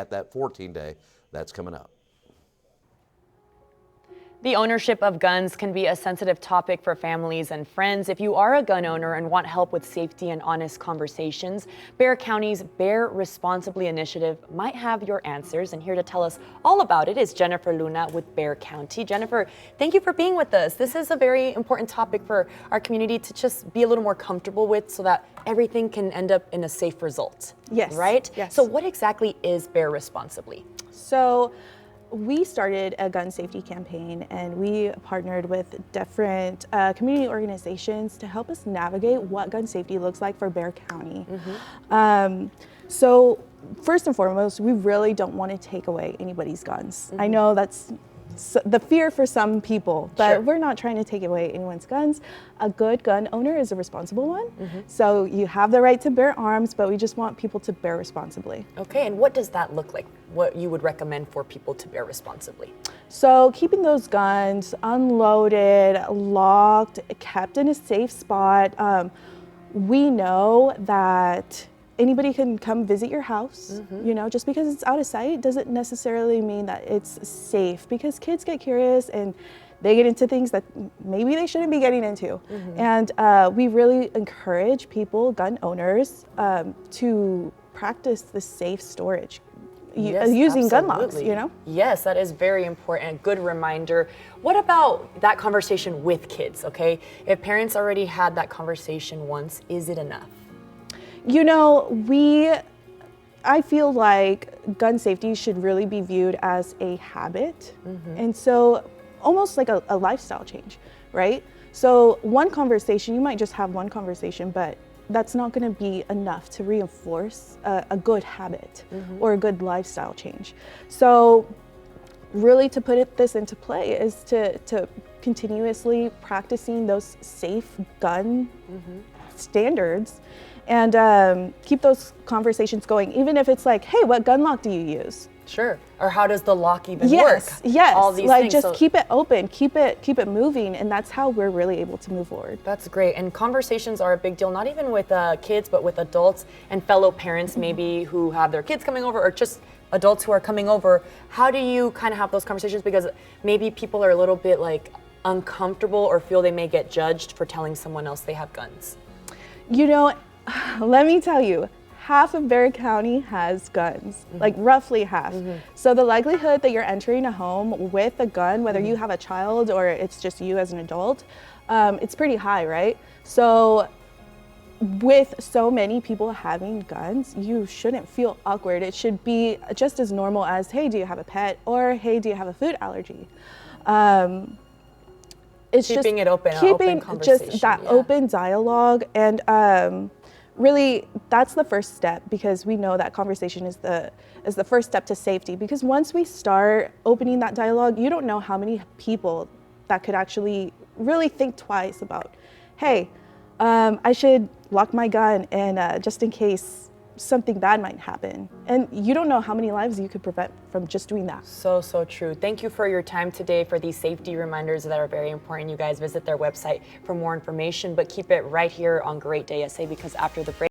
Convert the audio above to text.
at that 14-day that's coming up. The ownership of guns can be a sensitive topic for families and friends. If you are a gun owner and want help with safety and honest conversations, Bexar County's Bear Responsibly initiative might have your answers. And here to tell us all about it is Jennifer Luna with Bexar County. Jennifer, thank you for being with us. This is a very important topic for our community to just be a little more comfortable with so that everything can end up in a safe result. Yes. Right? Yes. So what exactly is Bear Responsibly? So we started a gun safety campaign, and we partnered with different community organizations to help us navigate what gun safety looks like for Bexar County. So first and foremost, we really don't want to take away anybody's guns. I know that's the fear for some people, but Sure. we're not trying to take away anyone's guns. A good gun owner is a responsible one. So you have the right to bear arms, but we just want people to bear responsibly. Okay, and what does that look like? What you would recommend for people to bear responsibly? So keeping those guns unloaded, locked, kept in a safe spot. We know that anybody can come visit your house. You know, just because it's out of sight doesn't necessarily mean that it's safe, because kids get curious and they get into things that maybe they shouldn't be getting into. And we really encourage people, gun owners, to practice the safe storage. Yes, Using gun locks, absolutely. you know? Yes, that is very important. Good reminder. What about that conversation with kids, okay? If parents already had that conversation once, is it enough? You know, I feel like gun safety should really be viewed as a habit. And so almost like a lifestyle change, right? So one conversation, you might just have one conversation, but that's not going to be enough to reinforce a good habit or a good lifestyle change. So really to put this into play is to continuously practicing those safe gun standards, and keep those conversations going, even if it's like, hey, what gun lock do you use? Sure. Or how does the lock even Yes, work? yes. All these like things. just So keep it open, keep it moving, and that's how we're really able to move forward. that's great. And conversations are a big deal, not even with kids, but with adults and fellow parents maybe who have their kids coming over, or just adults who are coming over. How do you kind of have those conversations? Because maybe people are a little bit like uncomfortable or feel they may get judged for telling someone else they have guns. You know, let me tell you, half of Bexar County has guns, like roughly half. So the likelihood that you're entering a home with a gun, whether you have a child or it's just you as an adult, it's pretty high, right? So with so many people having guns, you shouldn't feel awkward. It should be just as normal as, hey, do you have a pet? Or, hey, do you have a food allergy? It's Keeping it open, an open keeping conversation, just that yeah. open dialogue, and really that's the first step, because we know that conversation is the first step to safety. Because once we start opening that dialogue, you don't know how many people that could actually really think twice about, hey, I should lock my gun, and just in case something bad might happen. And you don't know how many lives you could prevent from just doing that. So true. Thank you for your time today for these safety reminders that are very important. You guys visit their website for more information, but keep it right here on Great Day SA, because after the break,